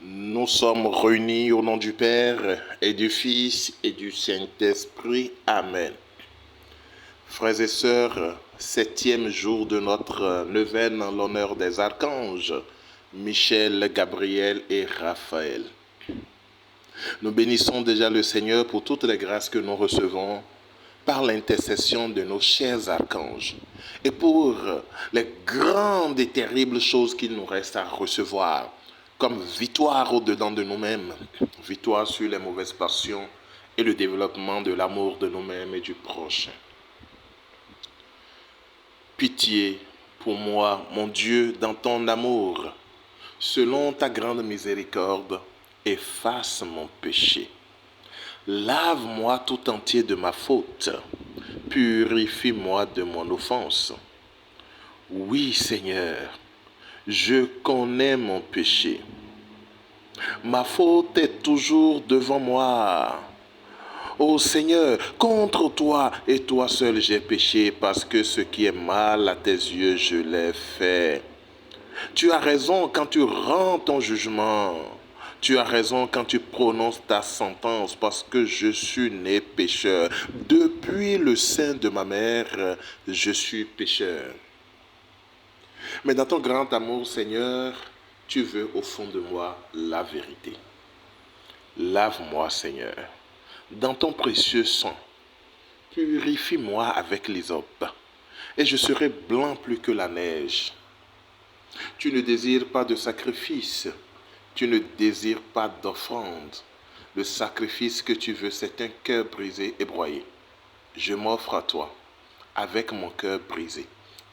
Nous sommes réunis au nom du Père et du Fils et du Saint-Esprit. Amen. Frères et sœurs, 7e jour de notre neuvaine en l'honneur des archanges, Michel, Gabriel et Raphaël. Nous bénissons déjà le Seigneur pour toutes les grâces que nous recevons par l'intercession de nos chers archanges et pour les grandes et terribles choses qu'il nous reste à recevoir, comme victoire au-dedans de nous-mêmes, victoire sur les mauvaises passions et le développement de l'amour de nous-mêmes et du prochain. Pitié pour moi, mon Dieu, dans ton amour, selon ta grande miséricorde, efface mon péché. Lave-moi tout entier de ma faute, purifie-moi de mon offense. Oui, Seigneur, je connais mon péché. Ma faute est toujours devant moi. Ô Seigneur, contre toi et toi seul j'ai péché, parce que ce qui est mal à tes yeux, je l'ai fait. Tu as raison quand tu rends ton jugement. Tu as raison quand tu prononces ta sentence, parce que je suis né pécheur. Depuis le sein de ma mère, je suis pécheur. Mais dans ton grand amour, Seigneur, tu veux au fond de moi la vérité. Lave-moi, Seigneur, dans ton précieux sang. Purifie-moi avec l'hysope, et je serai blanc plus que la neige. Tu ne désires pas de sacrifice, tu ne désires pas d'offrande. Le sacrifice que tu veux, c'est un cœur brisé et broyé. Je m'offre à toi, avec mon cœur brisé,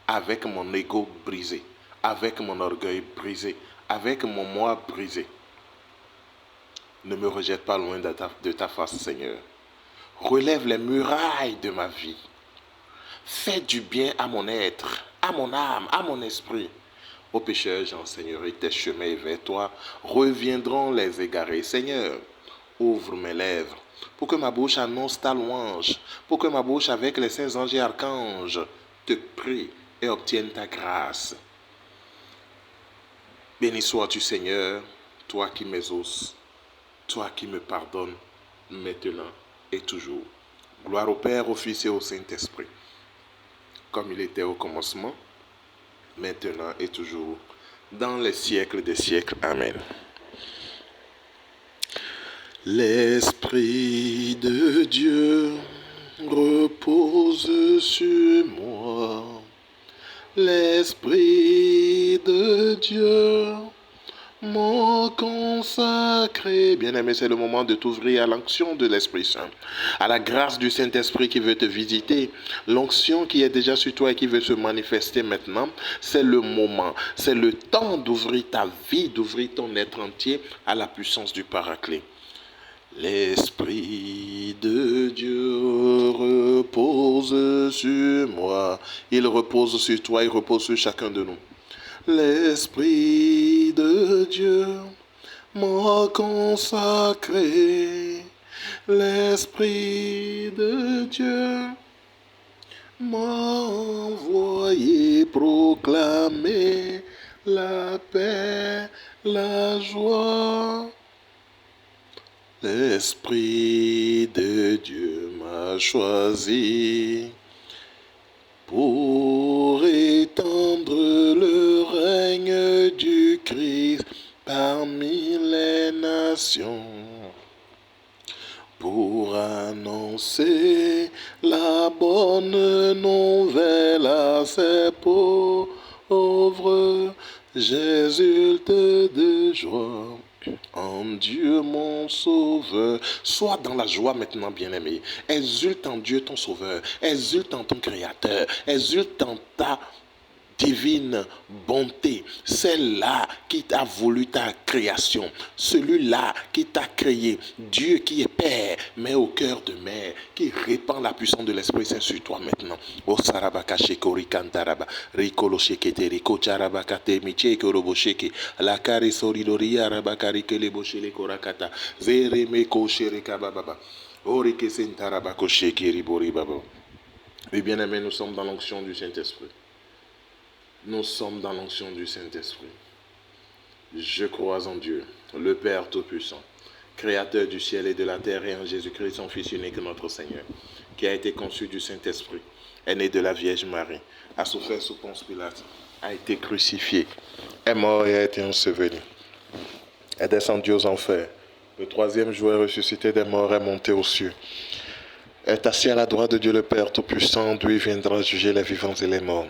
avec mon ego brisé, avec mon orgueil brisé, avec mon moi brisé. Ne me rejette pas loin de ta face, Seigneur. Relève les murailles de ma vie. Fais du bien à mon être, à mon âme, à mon esprit. Ô pécheur, j'enseignerai tes chemins et vers toi reviendront les égarés. Seigneur, ouvre mes lèvres pour que ma bouche annonce ta louange, pour que ma bouche avec les saints anges et archanges te prie et obtienne ta grâce. Béni sois-tu, Seigneur, toi qui m'exauces, toi qui me pardonnes maintenant et toujours. Gloire au Père, au Fils et au Saint-Esprit, comme il était au commencement, maintenant et toujours, dans les siècles des siècles. Amen. L'Esprit de Dieu repose sur moi. L'Esprit de Dieu m'ont consacré. Bien-aimé, c'est le moment de t'ouvrir à l'onction de l'Esprit Saint, à la grâce du Saint-Esprit qui veut te visiter. L'onction qui est déjà sur toi et qui veut se manifester maintenant, c'est le moment, c'est le temps d'ouvrir ta vie, d'ouvrir ton être entier à la puissance du Paraclet. L'Esprit de Dieu repose sur moi. Il repose sur toi, il repose sur chacun de nous. L'Esprit de Dieu m'a consacré. L'Esprit de Dieu m'a envoyé proclamer la paix, la joie. L'Esprit de Dieu m'a choisi pour étendre le règne du Christ parmi les nations, pour annoncer la bonne nouvelle à ces pauvres. J'exulte de joie en Dieu mon sauveur. Sois dans la joie maintenant, bien-aimé. Exulte en Dieu ton sauveur. Exulte en ton créateur. Exulte en ta divine bonté, celle-là qui t'a voulu ta création, celui-là qui t'a créé, Dieu qui est Père, mais au cœur de mère, qui répand la puissance de l'Esprit Saint sur toi maintenant. O sarabaka shekori kantaraba, rikolo shekete, riko charabakate, micheke robosheke, la kare soridori arabakari keleboshele korakata, zere meko shereka bababa, orike sentarabako shekeri bori baba. Et bien aimé, nous sommes dans l'onction du Saint-Esprit. Nous sommes dans l'onction du Saint-Esprit. Je crois en Dieu, le Père Tout-Puissant, Créateur du ciel et de la terre, et en Jésus-Christ, son Fils unique, notre Seigneur, qui a été conçu du Saint-Esprit, est né de la Vierge Marie, a souffert sous Ponce Pilate, a été crucifié, est mort et a été enseveli, est descendu aux enfers. Le troisième jour est ressuscité des morts, est monté aux cieux, est assis à la droite de Dieu le Père Tout-Puissant, d'où il viendra juger les vivants et les morts.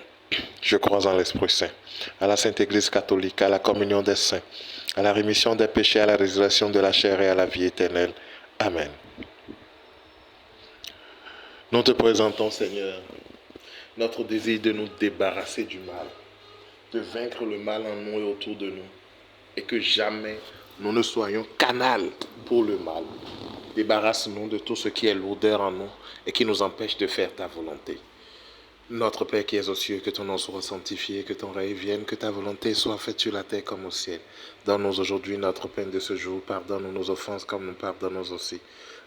Je crois en l'Esprit Saint, à la Sainte Église catholique, à la communion des saints, à la rémission des péchés, à la résurrection de la chair et à la vie éternelle. Amen. Nous te présentons, Seigneur, notre désir de nous débarrasser du mal, de vaincre le mal en nous et autour de nous, et que jamais nous ne soyons canal pour le mal. Débarrasse-nous de tout ce qui est lourdeur en nous et qui nous empêche de faire ta volonté. Notre Père qui es aux cieux, que ton nom soit sanctifié, que ton règne vienne, que ta volonté soit faite sur la terre comme au ciel. Donne-nous aujourd'hui notre pain de ce jour, pardonne-nous nos offenses comme nous pardonnons aussi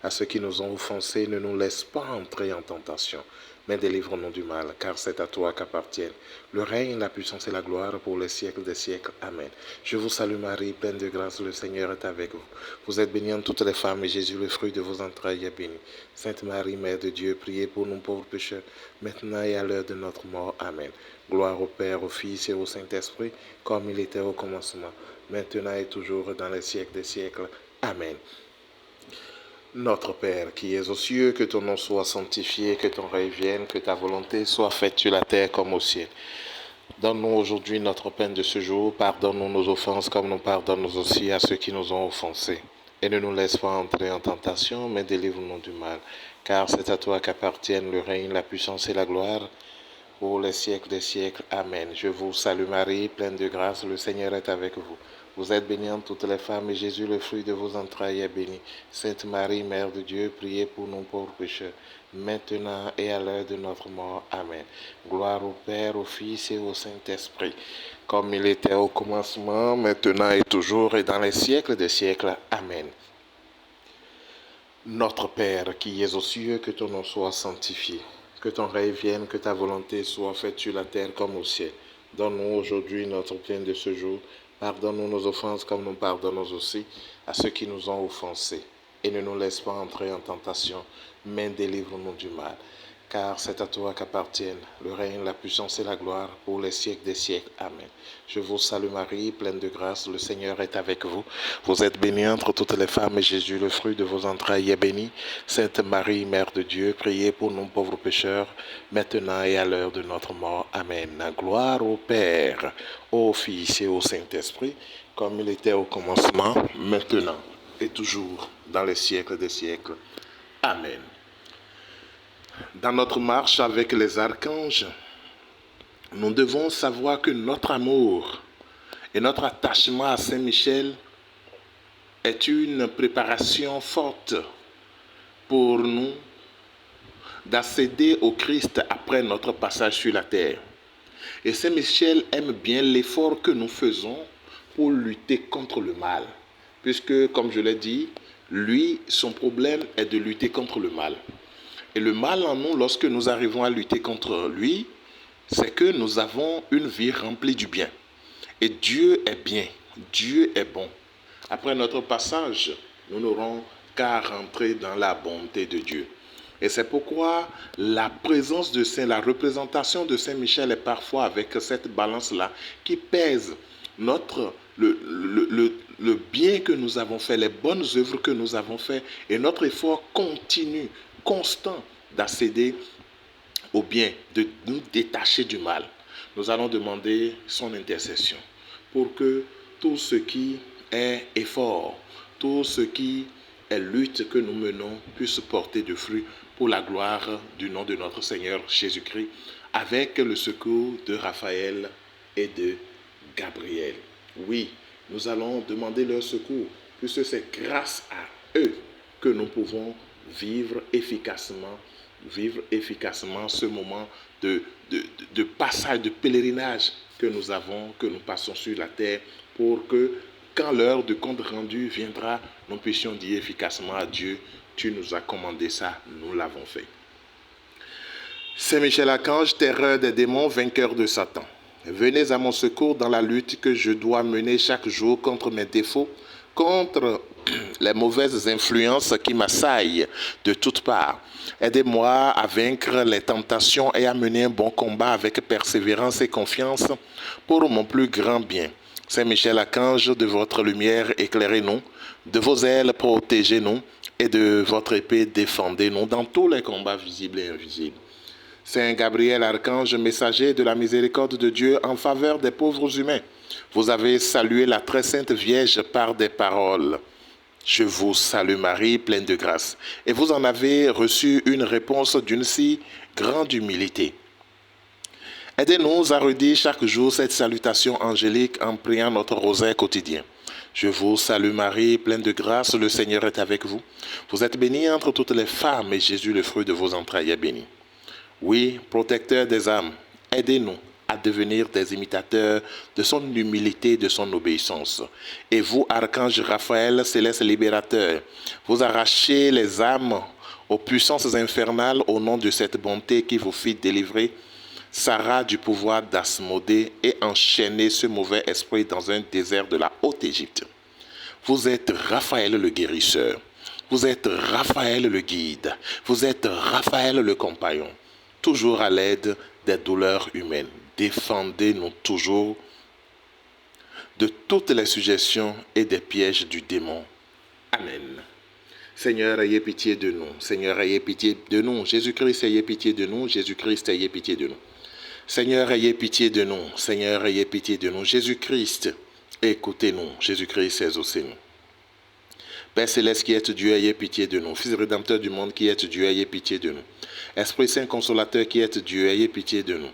à ceux qui nous ont offensés. Ne nous laisse pas entrer en tentation, mais délivre-nous du mal, car c'est à toi qu'appartiennent le règne, la puissance et la gloire pour les siècles des siècles. Amen. Je vous salue Marie, pleine de grâce, le Seigneur est avec vous. Vous êtes bénie entre toutes les femmes, et Jésus, le fruit de vos entrailles, est béni. Sainte Marie, Mère de Dieu, priez pour nous pauvres pécheurs, maintenant et à l'heure de notre mort. Amen. Gloire au Père, au Fils et au Saint-Esprit, comme il était au commencement, maintenant et toujours, dans les siècles des siècles. Amen. Notre Père, qui es aux cieux, que ton nom soit sanctifié, que ton règne vienne, que ta volonté soit faite sur la terre comme au ciel. Donne-nous aujourd'hui notre pain de ce jour, pardonne-nous nos offenses comme nous pardonnons aussi à ceux qui nous ont offensés. Et ne nous laisse pas entrer en tentation, mais délivre-nous du mal. Car c'est à toi qu'appartiennent le règne, la puissance et la gloire, pour les siècles des siècles. Amen. Je vous salue Marie, pleine de grâce, le Seigneur est avec vous. Vous êtes bénie entre toutes les femmes, et Jésus, le fruit de vos entrailles, est béni. Sainte Marie, Mère de Dieu, priez pour nous pauvres pécheurs, maintenant et à l'heure de notre mort. Amen. Gloire au Père, au Fils et au Saint-Esprit, comme il était au commencement, maintenant et toujours, et dans les siècles des siècles. Amen. Notre Père, qui es aux cieux, que ton nom soit sanctifié, que ton règne vienne, que ta volonté soit faite sur la terre comme au ciel. Donne-nous aujourd'hui notre pain de ce jour. Pardonne-nous nos offenses comme nous pardonnons aussi à ceux qui nous ont offensés. Et ne nous laisse pas entrer en tentation, mais délivre-nous du mal. Car c'est à toi qu'appartiennent le règne, la puissance et la gloire pour les siècles des siècles. Amen. Je vous salue Marie, pleine de grâce, le Seigneur est avec vous. Vous êtes bénie entre toutes les femmes, et Jésus, le fruit de vos entrailles, est béni. Sainte Marie, Mère de Dieu, priez pour nous pauvres pécheurs, maintenant et à l'heure de notre mort. Amen. Gloire au Père, au Fils et au Saint-Esprit, comme il était au commencement, maintenant et toujours, dans les siècles des siècles. Amen. Dans notre marche avec les archanges, nous devons savoir que notre amour et notre attachement à Saint-Michel est une préparation forte pour nous d'accéder au Christ après notre passage sur la terre. Et Saint-Michel aime bien l'effort que nous faisons pour lutter contre le mal. Puisque, comme je l'ai dit, lui, son problème est de lutter contre le mal. Et le mal en nous, lorsque nous arrivons à lutter contre lui, c'est que nous avons une vie remplie du bien. Et Dieu est bien, Dieu est bon. Après notre passage, nous n'aurons qu'à rentrer dans la bonté de Dieu. Et c'est pourquoi la présence de Saint, la représentation de Saint Michel est parfois avec cette balance-là qui pèse le bien que nous avons fait, les bonnes œuvres que nous avons fait et notre effort continu, constant d'accéder au bien, de nous détacher du mal. Nous allons demander son intercession pour que tout ce qui est effort, tout ce qui est lutte que nous menons puisse porter de fruits pour la gloire du nom de notre Seigneur Jésus-Christ, avec le secours de Raphaël et de Gabriel. Oui, nous allons demander leur secours, puisque c'est grâce à eux que nous pouvons vivre efficacement ce moment de passage, de pèlerinage que nous avons, que nous passons sur la terre, pour que quand l'heure de compte rendu viendra, nous puissions dire efficacement à Dieu, tu nous as commandé ça, nous l'avons fait. Saint Michel Archange, terreur des démons, vainqueur de Satan. Venez à mon secours dans la lutte que je dois mener chaque jour contre mes défauts, contre les mauvaises influences qui m'assaillent de toutes parts. Aidez-moi à vaincre les tentations et à mener un bon combat avec persévérance et confiance pour mon plus grand bien. Saint Michel Archange, de votre lumière, éclairez-nous, de vos ailes, protégez-nous, et de votre épée, défendez-nous dans tous les combats visibles et invisibles. Saint Gabriel Archange, messager de la miséricorde de Dieu en faveur des pauvres humains, vous avez salué la très sainte Vierge par des paroles. Je vous salue Marie, pleine de grâce. Et vous en avez reçu une réponse d'une si grande humilité. Aidez-nous à redire chaque jour cette salutation angélique en priant notre rosaire quotidien. Je vous salue Marie, pleine de grâce, le Seigneur est avec vous. Vous êtes bénie entre toutes les femmes et Jésus, le fruit de vos entrailles, est béni. Oui, protecteur des âmes, aidez-nous à devenir des imitateurs de son humilité, de son obéissance. Et vous, Archange Raphaël, céleste libérateur, vous arrachez les âmes aux puissances infernales au nom de cette bonté qui vous fit délivrer Sarah du pouvoir d'Asmodée et enchaîner ce mauvais esprit dans un désert de la Haute-Égypte. Vous êtes Raphaël le guérisseur, vous êtes Raphaël le guide, vous êtes Raphaël le compagnon, toujours à l'aide des douleurs humaines. Défendez-nous toujours de toutes les suggestions et des pièges du démon. Amen. Seigneur, ayez pitié de nous. Seigneur, ayez pitié de nous. Jésus-Christ, ayez pitié de nous. Jésus-Christ, ayez pitié de nous. Seigneur, ayez pitié de nous. Seigneur, ayez pitié de nous. Jésus-Christ, écoutez-nous. Jésus-Christ, exaucez-nous. Père Céleste qui êtes Dieu, ayez pitié de nous. Fils rédempteur du monde qui êtes Dieu, ayez pitié de nous. Esprit Saint consolateur qui êtes Dieu, ayez pitié de nous.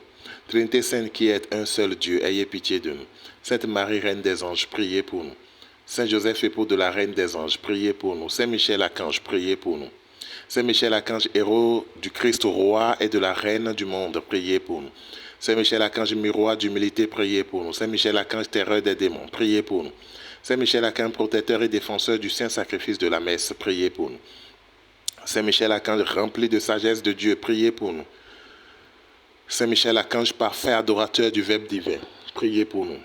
Trinité Sainte qui êtes un seul Dieu, ayez pitié de nous. Sainte Marie, Reine des anges, priez pour nous. Saint Joseph, époux de la Reine des anges, priez pour nous. Saint Michel Archange, priez pour nous. Saint Michel Archange, héros du Christ roi et de la Reine du monde, priez pour nous. Saint Michel Archange, miroir d'humilité, priez pour nous. Saint Michel Archange, terreur des démons, priez pour nous. Saint Michel Archange, protecteur et défenseur du saint sacrifice de la messe, priez pour nous. Saint Michel Archange, rempli de sagesse de Dieu, priez pour nous. Saint Michel Archange, parfait adorateur du Verbe divin, priez pour nous.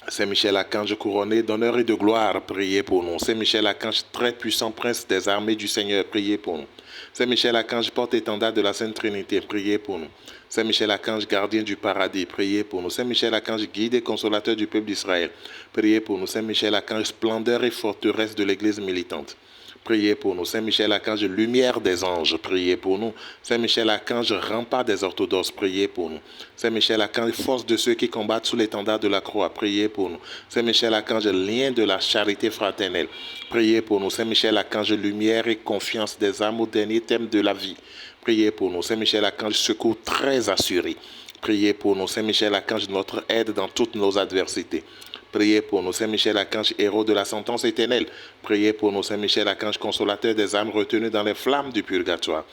Saint Michel Archange, couronné d'honneur et de gloire, priez pour nous. Saint Michel Archange, très puissant prince des armées du Seigneur, priez pour nous. Saint Michel Archange, porte-étendard de la Sainte Trinité, priez pour nous. Saint Michel Archange, gardien du paradis, priez pour nous. Saint Michel Archange, guide et consolateur du peuple d'Israël, priez pour nous. Saint Michel Archange, splendeur et forteresse de l'Église militante, priez pour nous. Saint Michel Archange, lumière des anges, priez pour nous. Saint Michel Archange, rempart des orthodoxes, priez pour nous. Saint Michel Archange, force de ceux qui combattent sous l'étendard de la croix, priez pour nous. Saint Michel Archange, lien de la charité fraternelle, priez pour nous. Saint Michel Archange, lumière et confiance des âmes au dernier thème de la vie, priez pour nous. Saint Michel Archange, secours très assuré, priez pour nous. Saint Michel Archange, notre aide dans toutes nos adversités, priez pour nous. Saint Michel Archange, héros de la sentence éternelle, priez pour nous. Saint Michel Archange, consolateur des âmes retenues dans les flammes du purgatoire,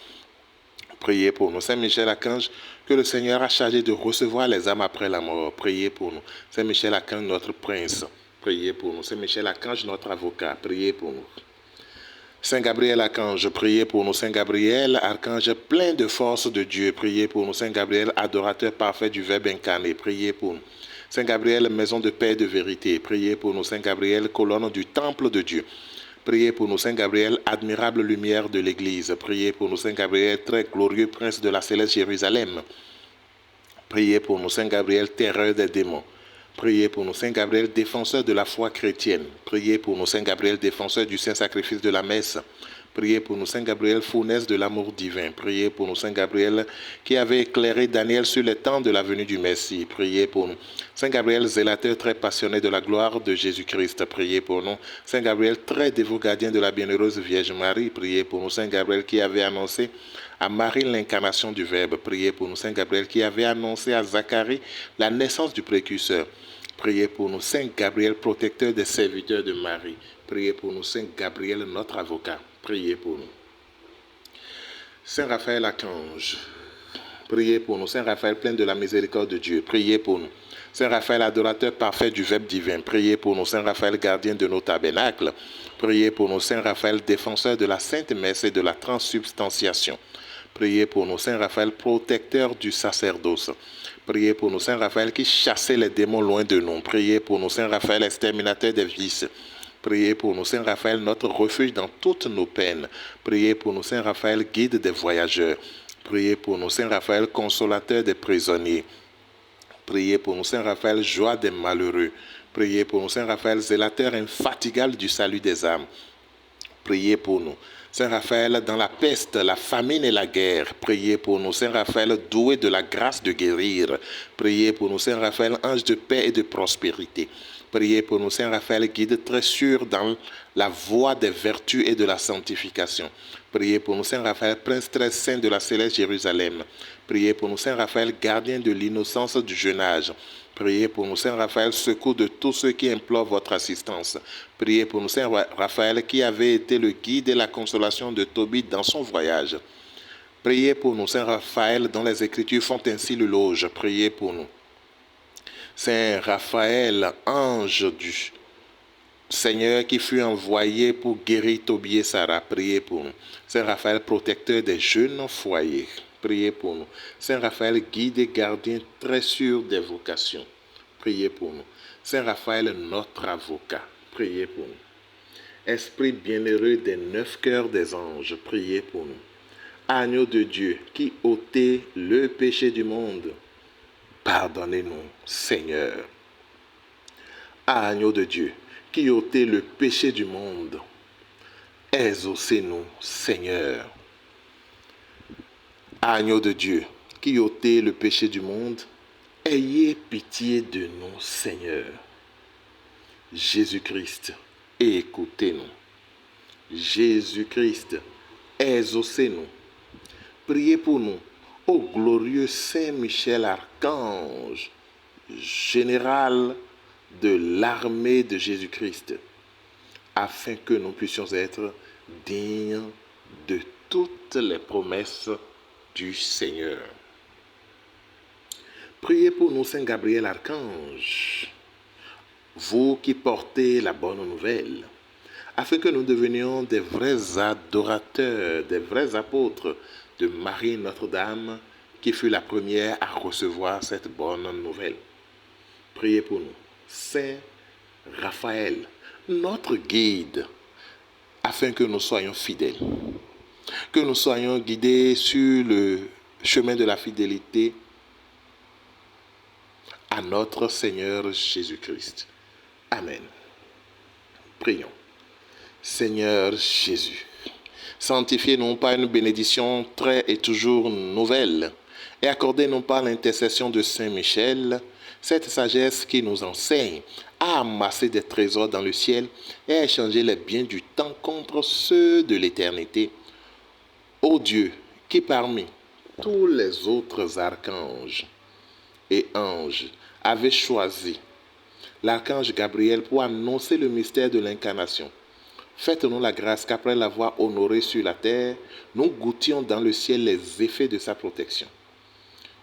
priez pour nous. Saint Michel Archange, que le Seigneur a chargé de recevoir les âmes après la mort, priez pour nous. Saint Michel Archange, notre prince, priez pour nous. Saint Michel Archange, notre avocat, priez pour nous. Saint Gabriel Archange, priez pour nous. Saint Gabriel Archange, plein de force de Dieu, priez pour nous. Saint Gabriel, adorateur parfait du Verbe incarné, priez pour nous. Saint Gabriel, maison de paix et de vérité, priez pour nous. Saint Gabriel, colonne du temple de Dieu, priez pour nous. Saint Gabriel, admirable lumière de l'Église, priez pour nous. Saint Gabriel, très glorieux prince de la céleste Jérusalem, priez pour nous. Saint Gabriel, terreur des démons, priez pour nous. Saint Gabriel, défenseur de la foi chrétienne, priez pour nous. Saint Gabriel, défenseur du saint sacrifice de la messe, priez pour nous. Saint Gabriel, fournaise de l'amour divin, priez pour nous. Saint Gabriel, qui avait éclairé Daniel sur le temps de la venue du Messie, priez pour nous. Saint Gabriel, zélateur très passionné de la gloire de Jésus-Christ, priez pour nous. Saint Gabriel, très dévot gardien de la bienheureuse Vierge Marie, priez pour nous. Saint Gabriel, qui avait annoncé à Marie l'incarnation du Verbe, priez pour nous. Saint Gabriel, qui avait annoncé à Zacharie la naissance du précurseur, priez pour nous. Saint Gabriel, protecteur des serviteurs de Marie, priez pour nous. Saint Gabriel, notre avocat, priez pour nous. Saint Raphaël Archange, priez pour nous. Saint Raphaël, plein de la miséricorde de Dieu, priez pour nous. Saint Raphaël, adorateur parfait du Verbe divin, priez pour nous. Saint Raphaël, gardien de nos tabernacles, priez pour nous. Saint Raphaël, défenseur de la Sainte Messe et de la transsubstantiation, priez pour nous. Saint Raphaël, protecteur du sacerdoce, priez pour nous. Saint Raphaël, qui chassait les démons loin de nous, priez pour nous. Saint Raphaël, exterminateur des vices, Priez pour nous, Saint Raphaël, notre refuge dans toutes nos peines. Priez pour nous, Saint Raphaël, guide des voyageurs. Priez pour nous, Saint Raphaël, consolateur des prisonniers. Priez pour nous, Saint Raphaël, joie des malheureux. Priez pour nous, Saint Raphaël, zélateur infatigable du salut des âmes. Priez pour nous. Saint Raphaël, dans la peste, la famine et la guerre, priez pour nous. Saint Raphaël, doué de la grâce de guérir. Priez pour nous, Saint Raphaël, ange de paix et de prospérité. Priez pour nous, Saint Raphaël, guide très sûr dans la voie des vertus et de la sanctification. Priez pour nous, Saint Raphaël, prince très saint de la céleste Jérusalem. Priez pour nous, Saint Raphaël, gardien de l'innocence du jeune âge. Priez pour nous, Saint Raphaël, secours de tous ceux qui implorent votre assistance. Priez pour nous, Saint Raphaël, qui avait été le guide et la consolation de Tobie dans son voyage. Priez pour nous, Saint Raphaël, dont les Écritures font ainsi l'éloge. Priez pour nous. Saint Raphaël, ange du Seigneur qui fut envoyé pour guérir Tobie et Sarah, priez pour nous. Saint Raphaël, protecteur des jeunes foyers, priez pour nous. Saint Raphaël, guide et gardien très sûr des vocations, priez pour nous. Saint Raphaël, notre avocat, priez pour nous. Esprit bienheureux des 9 cœurs des anges, priez pour nous. Agneau de Dieu qui ôtait le péché du monde, pardonnez-nous, Seigneur. Agneau de Dieu qui ôtait le péché du monde, exaucez-nous, Seigneur. Agneau de Dieu qui ôtait le péché du monde, ayez pitié de nous, Seigneur. Jésus-Christ, écoutez-nous. Jésus-Christ, exaucez-nous. Priez pour nous, ô glorieux Saint Michel Archange, général de l'armée de Jésus-Christ, afin que nous puissions être dignes de toutes les promesses du Seigneur. Priez pour nous, Saint Gabriel Archange, vous qui portez la bonne nouvelle, afin que nous devenions des vrais adorateurs, des vrais apôtres de Marie Notre-Dame, qui fut la première à recevoir cette bonne nouvelle. Priez pour nous, Saint Raphaël, notre guide, afin que nous soyons fidèles, que nous soyons guidés sur le chemin de la fidélité à notre Seigneur Jésus-Christ. Amen. Prions. Seigneur Jésus, sanctifiez-nous par une bénédiction très et toujours nouvelle, et accordez-nous par l'intercession de Saint Michel cette sagesse qui nous enseigne à amasser des trésors dans le ciel et à échanger les biens du temps contre ceux de l'éternité. Ô Dieu, qui parmi tous les autres archanges et anges avait choisi l'archange Gabriel pour annoncer le mystère de l'incarnation, faites-nous la grâce qu'après l'avoir honoré sur la terre, nous goûtions dans le ciel les effets de sa protection.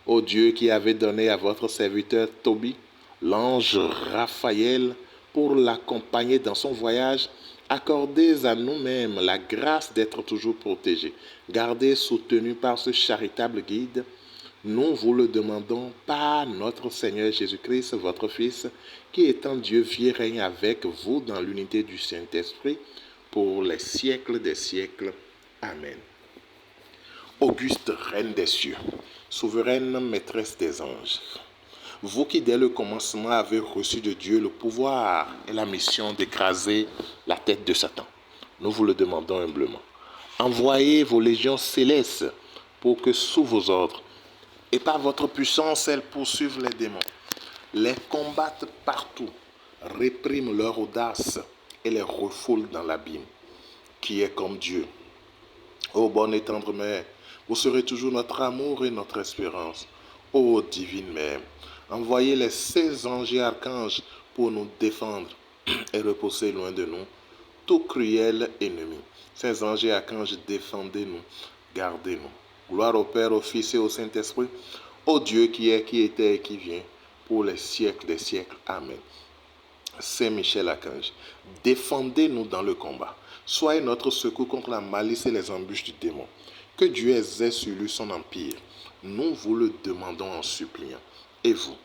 Ô Dieu qui avez donné à votre serviteur Tobie l'ange Raphaël pour l'accompagner dans son voyage, accordez à nous-mêmes la grâce d'être toujours protégés, gardés, soutenus par ce charitable guide. Nous vous le demandons par notre Seigneur Jésus-Christ, votre Fils, qui étant Dieu vit et règne avec vous dans l'unité du Saint-Esprit, pour les siècles des siècles. Amen. Auguste Reine des cieux, souveraine maîtresse des anges, vous qui dès le commencement avez reçu de Dieu le pouvoir et la mission d'écraser la tête de Satan, nous vous le demandons humblement. Envoyez vos légions célestes pour que sous vos ordres et par votre puissance elles poursuivent les démons, les combattent partout, répriment leur audace et les refoulent dans l'abîme. Qui est comme Dieu? Ô bonne et tendre Mère, vous serez toujours notre amour et notre espérance. Ô divine Mère, envoyez les 16 anges et archanges pour nous défendre et repousser loin de nous tout cruel ennemi. Ces anges et archanges, défendez-nous, gardez-nous. Gloire au Père, au Fils et au Saint-Esprit, au Dieu qui est, qui était et qui vient, pour les siècles des siècles. Amen. Saint Michel Archange, défendez-nous dans le combat. Soyez notre secours contre la malice et les embûches du démon. Que Dieu exerce sur lui son empire. Nous vous le demandons en suppliant. Et vous,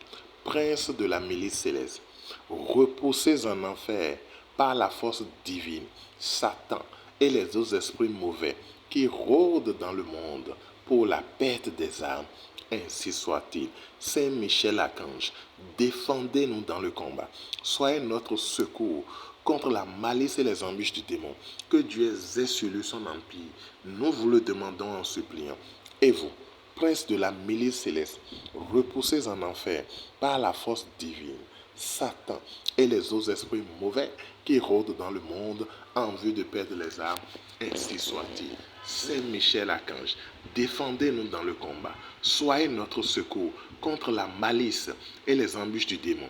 prince de la milice céleste, repoussez en enfer par la force divine, Satan et les autres esprits mauvais qui rôdent dans le monde pour la perte des âmes. Ainsi soit-il. Saint Michel Archange, défendez-nous dans le combat. Soyez notre secours contre la malice et les embûches du démon. Que Dieu ait sur lui son empire. Nous vous le demandons en suppliant. Et vous, prince de la milice céleste, repoussez en enfer par la force divine Satan et les autres esprits mauvais qui rôdent dans le monde en vue de perdre les âmes. Ainsi soit-il. Saint Michel Archange, défendez-nous dans le combat. Soyez notre secours contre la malice et les embûches du démon.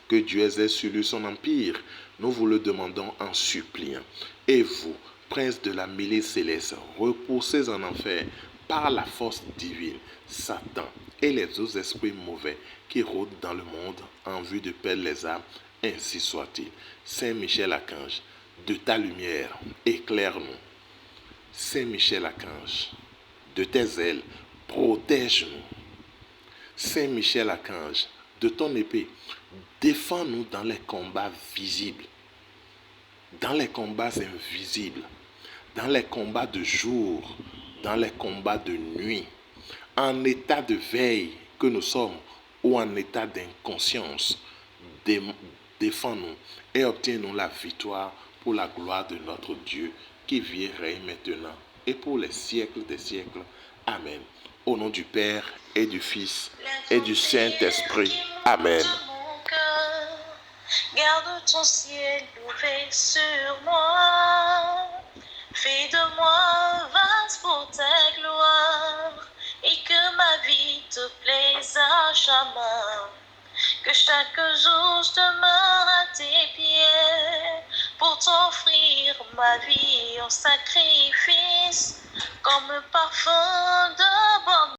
Que Dieu ait sur lui son empire, nous vous le demandons en suppliant. Et vous, prince de la milice céleste, repoussez en enfer par la force divine Satan et les autres esprits mauvais qui rôdent dans le monde en vue de perdre les âmes, ainsi soit-il. Saint Michel Archange, de ta lumière, éclaire-nous. Saint Michel Archange, de tes ailes, protège-nous. Saint Michel Archange, de ton épée, défends-nous dans les combats visibles, dans les combats invisibles, dans les combats de jour, dans les combats de nuit, en état de veille que nous sommes ou en état d'inconscience. Défends-nous et obtiens-nous la victoire pour la gloire de notre Dieu qui vit et règne maintenant et pour les siècles des siècles. Amen. Au nom du Père et du Fils et du Saint-Esprit. Amen. Garde ton ciel ouvert sur moi. Fais de moi un vase pour ta gloire et que ma vie te plaise à jamais. Que chaque jour je demeure à tes pieds pour t'offrir ma vie en sacrifice comme parfum